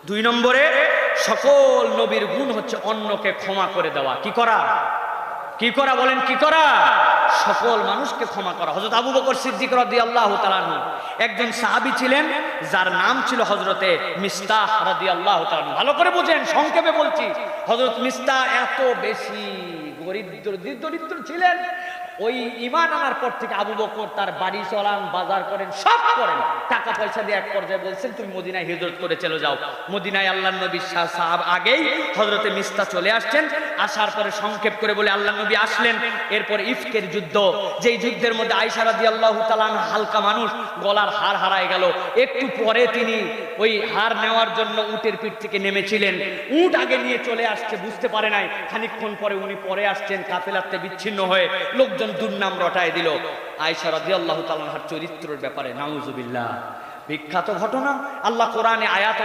দুই নম্বরে সকল নবীর গুণ হচ্ছে অন্যকে ক্ষমা করে দেওয়া। কি করা? কি করা বলেন? কি করা? সকল মানুষকে ক্ষমা করা। হযরত আবু বকর সিদ্দিক রাদিয়াল্লাহু তাআলা আনহু একজন সাহাবী ছিলেন যার নাম ছিল হযরতে মিস্তাহ রাদিয়াল্লাহু তাআলা। ভালো করে বুঝেন, সংক্ষেপে বলছি। হযরত মিস্তাহ এত বেশি দরিদ্র ছিলেন, ওই ঈমান আনার পর থেকে আবু বকর তার বাড়ি চলান, বাজার করেন, সব করেন, টাকা পয়সা দিয়ে এক পর্যায়ে বলছেন তুমি মদিনায় হিজরত করে চলে যাও। মদিনায় আল্লাহর নবী সাহাব আগেই হযরতে মিস্তাহ চলে আসছেন। আসার পরে সংক্ষেপ করে বলে আল্লাহর নবী আসলেন। এরপর ইফকের যুদ্ধ, যেই যুদ্ধের মধ্যে আয়েশা রাদিয়াল্লাহু তাআলা হালকা মানুষ, গলার হার হারায় গেল। একটু পরে তিনি ওই হার নেওয়ার জন্য উটের পিঠ থেকে নেমেছিলেন, উট আগে নিয়ে চলে আসছে, বুঝতে পারে নাই। খানিকক্ষণ পরে উনি পরে আসছেন, কাফেলাতে বিচ্ছিন্ন হয়ে লোকজন দুর্নাম রটায় দিল আয়েশা রাদিয়াল্লাহু তাআলার চরিত্রের ব্যাপারে। নাউজুবিল্লাহ, বিখ্যাত ঘটনা। আল্লাহ কোরআনে আয়াত